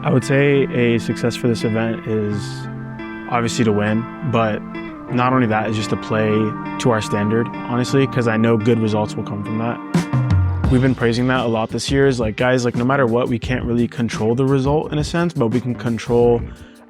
I would say a success for this event is obviously to win, but not only that, is just to play to our standard, honestly, because I know good results will come from that. We've been praising that a lot this year, is like, guys, like no matter what, we can't really control the result in a sense, but we can control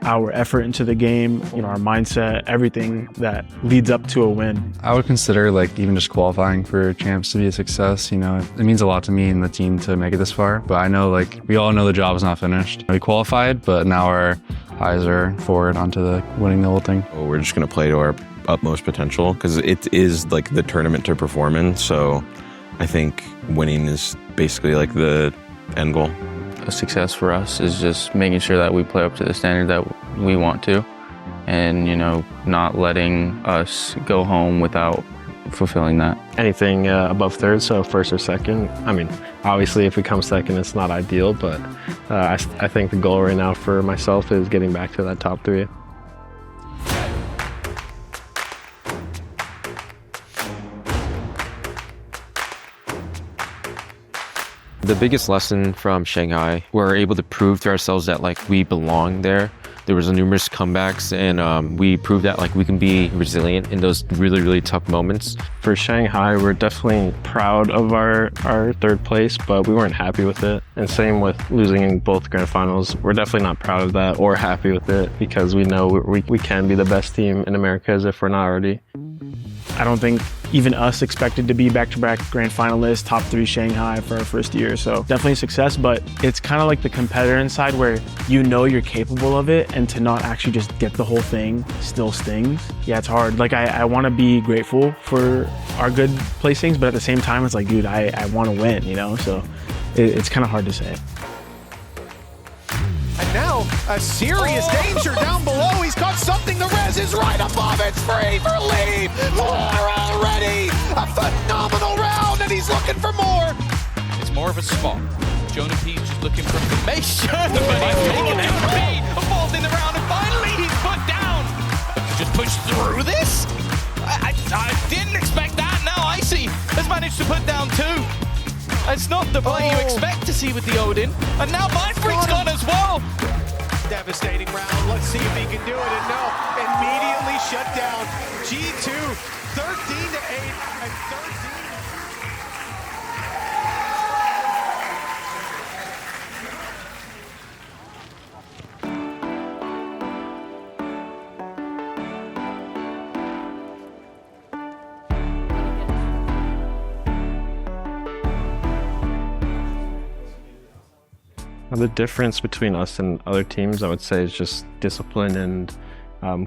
our effort into the game, you know, our mindset, everything that leads up to a win. I would consider like even just qualifying for champs to be a success. You know, it means a lot to me and the team to make it this far, but I know like we all know the job is not finished. We qualified, but now our eyes are forward onto the winning the whole thing. We're just going to play to our utmost potential because it is like the tournament to perform in. So I think winning is basically like the end goal. A success for us is just making sure that we play up to the standard that we want to, and, you know, not letting us go home without fulfilling that. Anything above third, so first or second. I mean, obviously if we come second, it's not ideal, but I think the goal right now for myself is getting back to that top 3. The biggest lesson from Shanghai, we're able to prove to ourselves that like we belong there. There was numerous comebacks, and we proved that like we can be resilient in those really, really tough moments. For Shanghai, we're definitely proud of our third place, but we weren't happy with it. And same with losing in both grand finals. We're definitely not proud of that or happy with it because we know we can be the best team in America as if we're not already. I don't think even us expected to be back-to-back grand finalists, top 3 Shanghai for our first year. So definitely a success, but it's kind of like the competitor inside where you know you're capable of it, and to not actually just get the whole thing still stings. Yeah, it's hard. Like I want to be grateful for our good placings, but at the same time, it's like, dude, I want to win, you know? So it's kind of hard to say. And now, a serious danger down below. He's got something. The res is right above. It's free for lead. More already. A phenomenal round, and he's looking for more. It's more of a spot. Jonah P's just looking for information. But he's taken Jonah P. Involved in the round, and finally he's put down. Just pushed through this? I didn't expect that. Now Icy has managed to put down 2. It's not the play you expect to see with the Odin. And now Mindfreak's gone as well. Devastating round. Let's see if he can do it. And no, immediately shut down. G2, 13-8 and 13. The difference between us and other teams, I would say, is just discipline and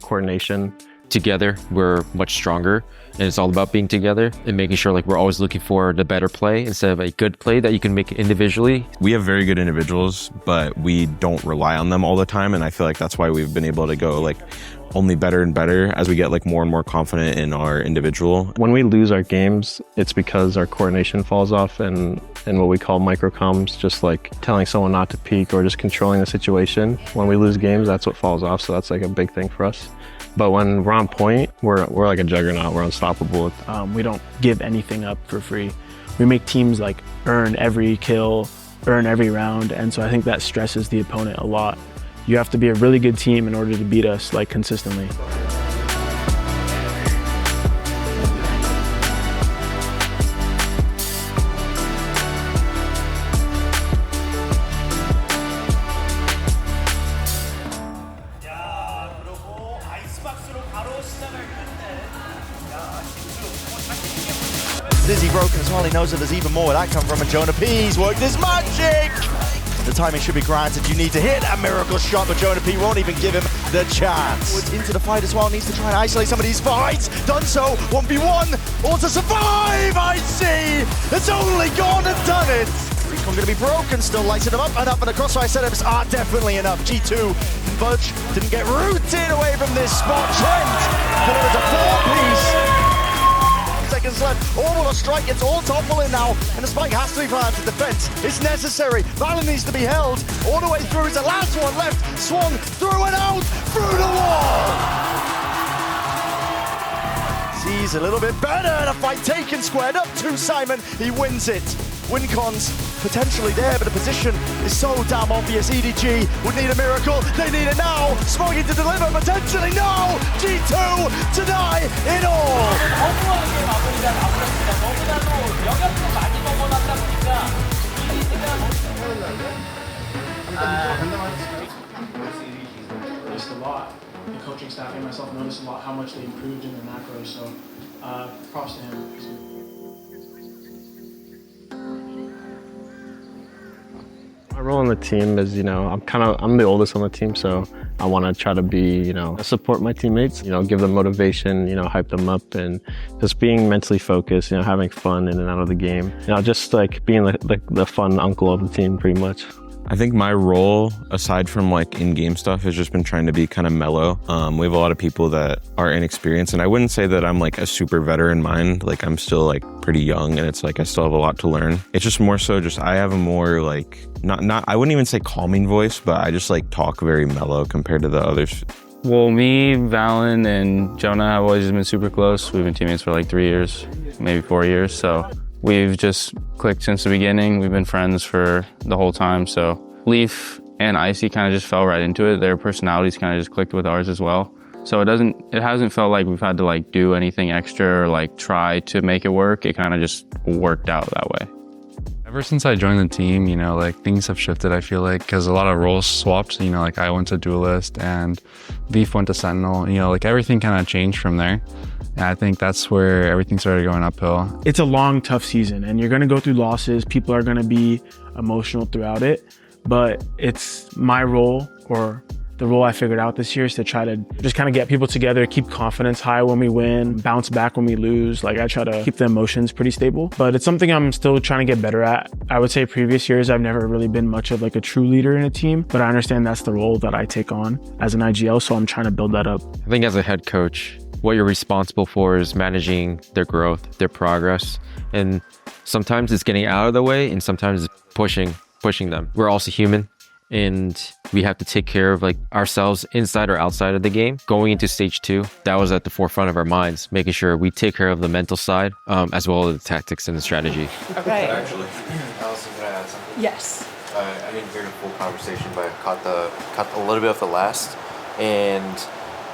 coordination. Together, we're much stronger, and it's all about being together and making sure like we're always looking for the better play instead of a good play that you can make individually. We have very good individuals, but we don't rely on them all the time, and I feel like that's why we've been able to go like only better and better as we get like more and more confident in our individual. When we lose our games, it's because our coordination falls off and what we call microcomms, just like telling someone not to peek or just controlling the situation. When we lose games, that's what falls off, so that's like a big thing for us. But when we're on point, we're like a juggernaut. We're unstoppable. We don't give anything up for free. We make teams like earn every kill, earn every round, and so I think that stresses the opponent a lot. You have to be a really good team in order to beat us like consistently. Dizzy broken as well. He knows that there's even more where that come from, and Jonah P's worked his magic. The timing should be granted. You need to hit a miracle shot, but Jonah P won't even give him the chance. Into the fight as well. Needs to try and isolate some of these fights. Done so. 1v1. All to survive. I see. It's only gone and done it. Recon going to be broken. Still lighting them up, and the crossfire setups are definitely enough. G2 Budge didn't get rooted away from this spot. Trent delivers a 4-piece. Seconds left. All will strike. It's all toppling now, and the spike has to be planted. Defense is necessary. Valorant needs to be held all the way through. It's the last one left. Swung through and out through the wall. Sees a little bit better. The fight taken, squared up to Simon. He wins it. Wincon's potentially there, but the position is so damn obvious. EDG would need a miracle. They need it now. Smoking to deliver, potentially no. G2 to die in all. Noticed a lot. The coaching staff and myself noticed a lot how much they improved in their macros. So props to him. My role on the team is, I'm the oldest on the team, so I want to try to be, support my teammates, give them motivation, hype them up, and just being mentally focused, having fun in and out of the game. Just like being the fun uncle of the team, pretty much. I think my role, aside from like in-game stuff, has just been trying to be kind of mellow. We have a lot of people that are inexperienced, and I wouldn't say that I'm like a super veteran mind. Like I'm still like pretty young, and it's like I still have a lot to learn. It's just more so just I have a more like not I wouldn't even say calming voice, but I just like talk very mellow compared to the others. Well, me, Valen, and Jonah have always been super close. We've been teammates for like 3 years, maybe 4 years. So we've just clicked since the beginning. We've been friends for the whole time. So Leaf and Icy kind of just fell right into it. Their personalities kind of just clicked with ours as well. So it hasn't felt like we've had to like do anything extra or like try to make it work. It kind of just worked out that way. Ever since I joined the team, like things have shifted, I feel like, because a lot of roles swapped. Like I went to Duelist and Leaf went to Sentinel. Like everything kind of changed from there. And I think that's where everything started going uphill. It's a long, tough season, and you're going to go through losses. People are going to be emotional throughout it. But it's my role, or the role I figured out this year, is to try to just kind of get people together, keep confidence high when we win, bounce back when we lose. Like I try to keep the emotions pretty stable, but it's something I'm still trying to get better at. I would say previous years, I've never really been much of like a true leader in a team, but I understand that's the role that I take on as an IGL. So I'm trying to build that up. I think as a head coach, what you're responsible for is managing their growth, their progress. And sometimes it's getting out of the way, and sometimes it's pushing them. We're also human, and we have to take care of like ourselves inside or outside of the game. Going into stage 2, that was at the forefront of our minds, making sure we take care of the mental side as well as the tactics and the strategy. Okay. Actually, Allison, can I add something? Yes. I didn't hear the full conversation, but I caught a little bit of the last, and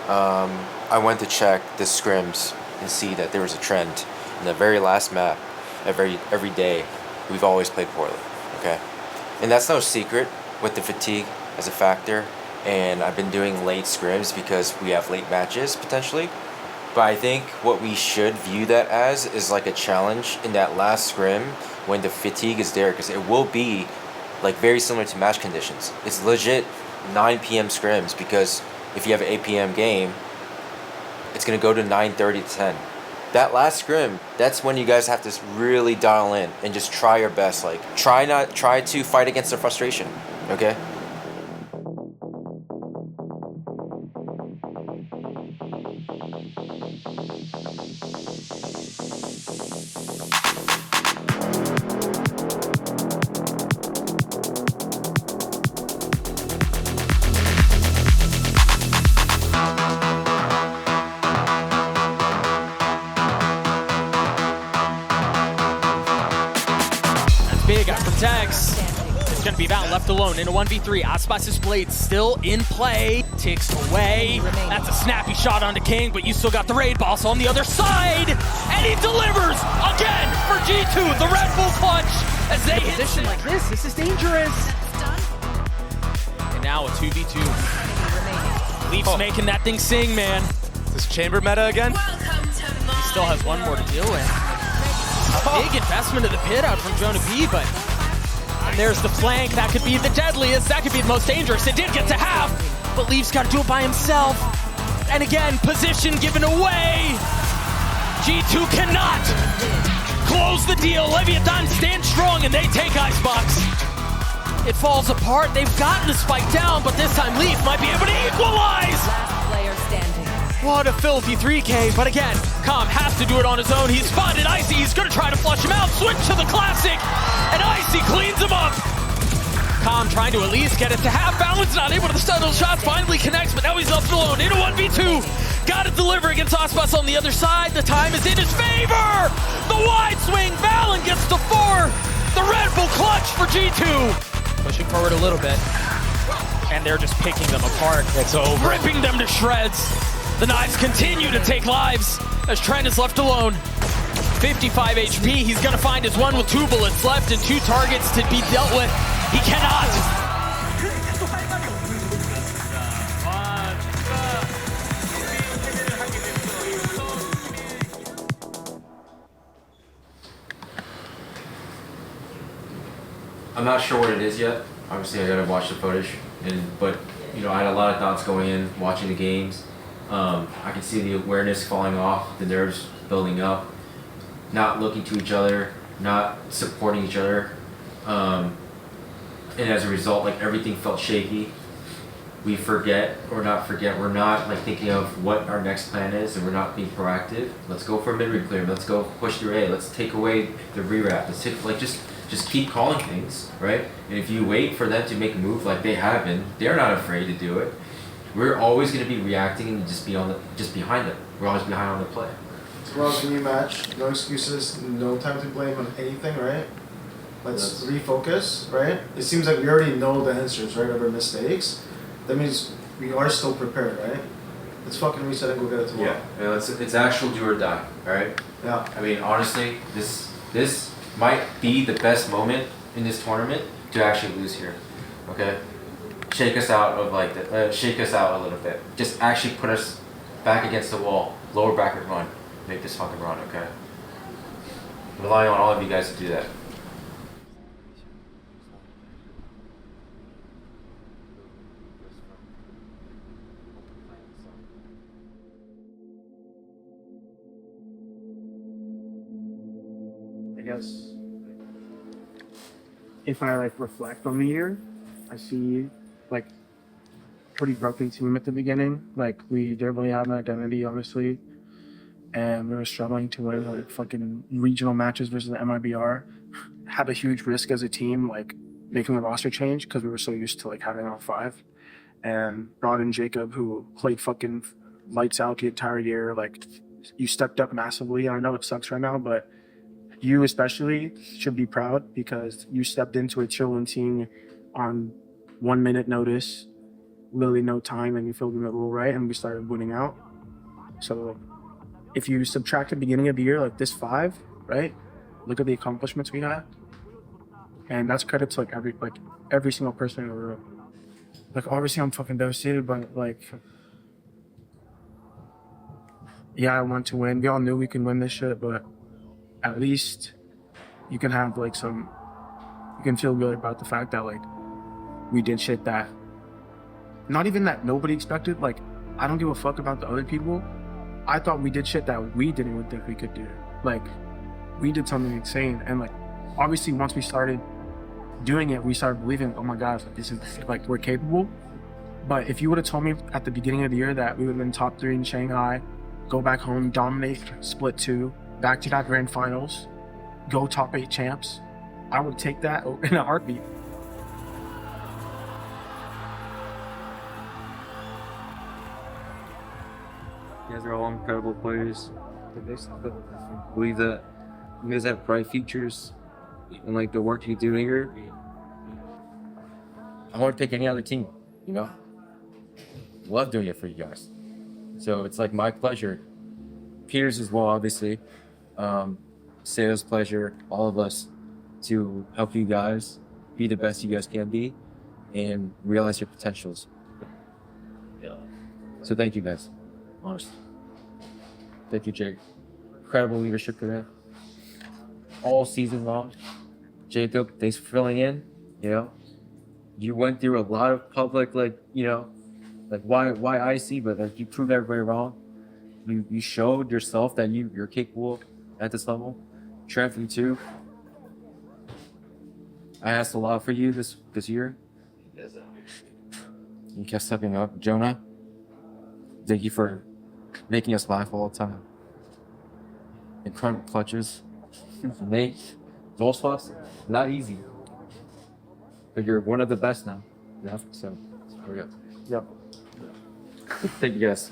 I went to check the scrims and see that there was a trend. In the very last map, every day, we've always played poorly. Okay. And that's no secret with the fatigue as a factor, and I've been doing late scrims because we have late matches potentially. But I think what we should view that as is like a challenge in that last scrim when the fatigue is there, because it will be like very similar to match conditions. It's legit 9 p.m. scrims, because if you have an 8 p.m. game, it's gonna go to 9:30 to 10. That last scrim, that's when you guys have to really dial in and just try your best. Like try to fight against the frustration, okay? Big out from Tex. It's gonna be Val left alone in a 1v3. Aspas' blade still in play. Ticks away. That's a snappy shot onto King, but you still got the raid boss on the other side. And he delivers again for G2, the Red Bull clutch, as they hit position like this is dangerous. And now a 2v2. Leafs making that thing sing, man. Is this chamber meta again? He still has one more to deal with. Big investment of the pit out from Jonah P, but and there's the flank. That could be the deadliest. That could be the most dangerous. It did get to half, but Leaf's got to do it by himself. And again, position given away. G2 cannot close the deal. Leviathan stands strong, and they take Icebox. It falls apart. They've gotten the spike down, but this time Leaf might be able to equalize. Last player standing. What a filthy 3K, but again, Com has to do it on his own. He's spotted Icy, he's gonna try to flush him out, switch to the classic, and Icy cleans him up. Com trying to at least get it to half, Balance not able to stun those shots, finally connects, but now he's left alone in a 1v2. Gotta deliver against Aspas on the other side, the time is in his favor! The wide swing, Valen gets to 4, The Red Bull clutch for G2. Pushing forward a little bit. And they're just picking them apart. It's over. Ripping them to shreds. The knives continue to take lives as Trent is left alone. 55 HP. He's going to find his one with 2 bullets left and 2 targets to be dealt with. He cannot. I'm not sure what it is yet. Obviously, I gotta watch the footage, but you know, I had a lot of thoughts going in watching the games. I can see the awareness falling off, the nerves building up, not looking to each other, not supporting each other, and as a result, like everything felt shaky. We forget, or not forget, we're not like thinking of what our next plan is, and we're not being proactive. Let's go for a mid-range clear. Let's go push through A. Let's take away the re-wrap. Let's take, like just keep calling things, right? And if you wait for them to make a move like they have been, they're not afraid to do it. We're always going to be reacting and just behind them. We're always behind on the play. Well, it's a new match, no excuses, no time to blame on anything, right? Let's refocus, right? It seems like we already know the answers, right, of our mistakes. That means we are still prepared, right? Let's fucking reset and go get it tomorrow. Yeah, it's actual do or die, all right? Yeah. I mean, honestly, this might be the best moment in this tournament to actually lose here, okay? Shake us out of shake us out a little bit. Just actually put us back against the wall, lower bracket run, make this fucking run, okay? Relying on all of you guys to do that. I guess if I like reflect on the year, I see like pretty broken team at the beginning. Like we didn't really have an identity, obviously, and we were struggling to win like fucking regional matches versus the MIBR. Had a huge risk as a team, like making the roster change because we were so used to like having our 5, and brought in Jacob, who played fucking lights out the entire year. Like you stepped up massively. I know it sucks right now, but you especially should be proud because you stepped into a chilling team on 1 minute notice, literally no time, and you filled in the role right, and we started winning out. So if you subtract the beginning of the year, like this 5, right? Look at the accomplishments we had. And that's credit to like every single person in the room. Like obviously I'm fucking devastated, but like, yeah, I want to win. We all knew we can win this shit, but at least you can have like you can feel good about the fact that like we did shit that, not even that nobody expected. Like, I don't give a fuck about the other people. I thought we did shit that we didn't even think we could do. Like, we did something insane. And like, obviously once we started doing it, we started believing, oh my God, this is like, we're capable. But if you would have told me at the beginning of the year that we would have been top 3 in Shanghai, go back home, dominate split 2, back-to-back grand finals, go top 8 champs, I would take that in a heartbeat. You guys are all incredible players. I believe that you guys have bright futures and like the work you do here. I won't pick any other team, you know? Love doing it for you guys. So it's like my pleasure. Peter's as well, obviously. Sarah's pleasure, all of us, to help you guys be the best you guys can be and realize your potentials. So thank you guys, honestly. Thank you, Jake. Incredible leadership today. All season long. Jacob, thanks for filling in, you know. You went through a lot of public, like, you know, like why IC, but like you proved everybody wrong. You showed yourself that you're capable at this level. Trent, you too. I asked a lot for you this year. You kept stepping up. Jonah, thank you for making us laugh all the time. Incredible clutches. Nate, goal swaps, not easy. But you're one of the best now. Yeah. So here we go. Yep. Thank you guys.